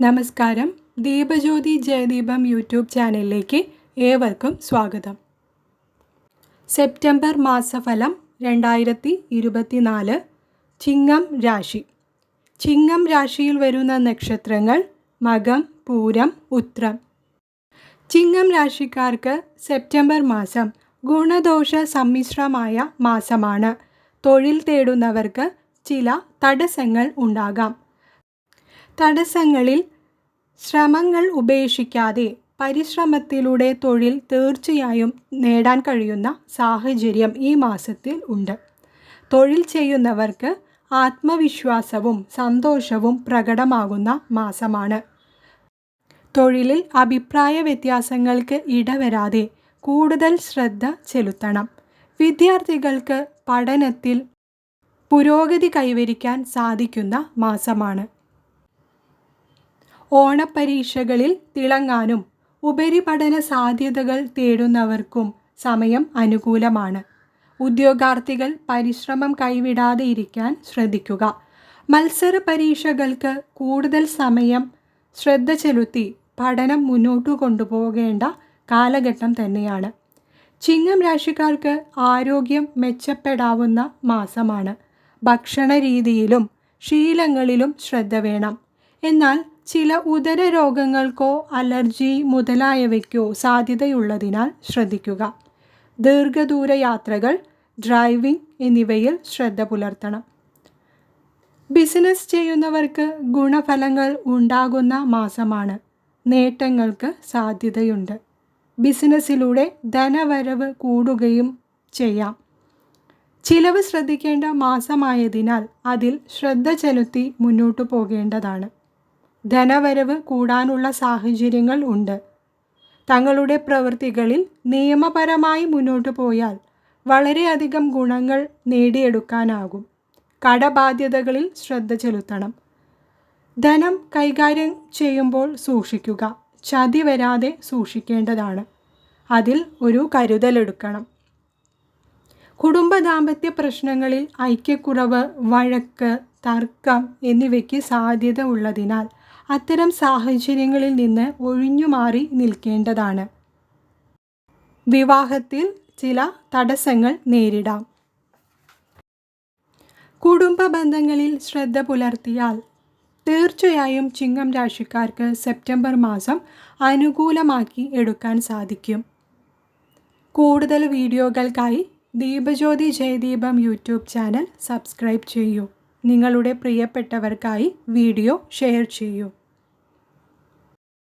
നമസ്കാരം. ദീപജ്യോതി ജയദീപം യൂട്യൂബ് ചാനലിലേക്ക് ഏവർക്കും സ്വാഗതം. സെപ്റ്റംബർ മാസഫലം 2024. ചിങ്ങം രാശി. ചിങ്ങം രാശിയിൽ വരുന്ന നക്ഷത്രങ്ങൾ മകം, പൂരം, ഉത്രം. ചിങ്ങം രാശിക്കാർക്ക് സെപ്റ്റംബർ മാസം ഗുണദോഷ സമ്മിശ്രമായ മാസമാണ്. തൊഴിൽ തേടുന്നവർക്ക് ചില തടസ്സങ്ങൾ ഉണ്ടാകാം. തടസ്സങ്ങളിൽ ശ്രമങ്ങൾ ഉപേക്ഷിക്കാതെ പരിശ്രമത്തിലൂടെ തൊഴിൽ തീർച്ചയായും നേടാൻ കഴിയുന്ന സാഹചര്യം ഈ മാസത്തിൽ ഉണ്ട്. തൊഴിൽ ചെയ്യുന്നവർക്ക് ആത്മവിശ്വാസവും സന്തോഷവും പ്രകടമാകുന്ന മാസമാണ്. തൊഴിലിൽ അഭിപ്രായ വ്യത്യാസങ്ങൾക്ക് ഇടവരാതെ കൂടുതൽ ശ്രദ്ധ ചെലുത്തണം. വിദ്യാർത്ഥികൾക്ക് പഠനത്തിൽ പുരോഗതി കൈവരിക്കാൻ സാധിക്കുന്ന മാസമാണ്. ഓണപ്പരീക്ഷകളിൽ തിളങ്ങാനും ഉപരിപഠന സാധ്യതകൾ തേടുന്നവർക്കും സമയം അനുകൂലമാണ്. ഉദ്യോഗാർത്ഥികൾ പരിശ്രമം കൈവിടാതെ ഇരിക്കാൻ ശ്രദ്ധിക്കുക. മത്സര പരീക്ഷകൾക്ക് കൂടുതൽ സമയം ശ്രദ്ധ ചെലുത്തി പഠനം മുന്നോട്ടു കൊണ്ടുപോകേണ്ട കാലഘട്ടം തന്നെയാണ്. ചിങ്ങം രാശിക്കാർക്ക് ആരോഗ്യം മെച്ചപ്പെടാവുന്ന മാസമാണ്. ഭക്ഷണ രീതിയിലും ശീലങ്ങളിലും ശ്രദ്ധ വേണം. എന്നാൽ ചില ഉദര രോഗങ്ങൾക്കോ അലർജി മുതലായവയ്ക്കോ സാധ്യതയുള്ളതിനാൽ ശ്രദ്ധിക്കുക. ദീർഘദൂര യാത്രകൾ, ഡ്രൈവിംഗ് എന്നിവയിൽ ശ്രദ്ധ പുലർത്തണം. ബിസിനസ് ചെയ്യുന്നവർക്ക് ഗുണഫലങ്ങൾ ഉണ്ടാകുന്ന മാസമാണ്. നേട്ടങ്ങൾക്ക് സാധ്യതയുണ്ട്. ബിസിനസ്സിലൂടെ ധനവരവ് കൂടുകയും ചെയ്യാം. ചിലവ് ശ്രദ്ധിക്കേണ്ട മാസമായതിനാൽ അതിൽ ശ്രദ്ധ ചെലുത്തി മുന്നോട്ടു പോകേണ്ടതാണ്. ധനവരവ് കൂടാനുള്ള സാഹചര്യങ്ങൾ ഉണ്ട്. തങ്ങളുടെ പ്രവൃത്തികളിൽ നിയമപരമായി മുന്നോട്ടു പോയാൽ വളരെയധികം ഗുണങ്ങൾ നേടിയെടുക്കാനാകും. കടബാധ്യതകളിൽ ശ്രദ്ധ ചെലുത്തണം. ധനം കൈകാര്യം ചെയ്യുമ്പോൾ സൂക്ഷിക്കുക. ചതി വരാതെ സൂക്ഷിക്കേണ്ടതാണ്. അതിൽ ഒരു കരുതലെടുക്കണം. കുടുംബ ദാമ്പത്യ പ്രശ്നങ്ങളിൽ ഐക്യക്കുറവ്, വഴക്ക്, തർക്കം എന്നിവയ്ക്ക് സാധ്യത ഉള്ളതിനാൽ അത്തരം സാഹചര്യങ്ങളിൽ നിന്ന് ഒഴിഞ്ഞുമാറി നിൽക്കേണ്ടതാണ്. വിവാഹത്തിൽ ചില തടസ്സങ്ങൾ നേരിടാം. കുടുംബ ബന്ധങ്ങളിൽ ശ്രദ്ധ പുലർത്തിയാൽ തീർച്ചയായും ചിങ്ങം രാശിക്കാർക്ക് സെപ്റ്റംബർ മാസം അനുകൂലമാക്കി എടുക്കാൻ സാധിക്കും. കൂടുതൽ വീഡിയോകൾക്കായി Deepajyothi Jayadeepam YouTube channel subscribe ചെയ്യൂ. നിങ്ങളുടെ പ്രിയപ്പെട്ടവർക്കായി വീഡിയോ ഷെയർ ചെയ്യൂ.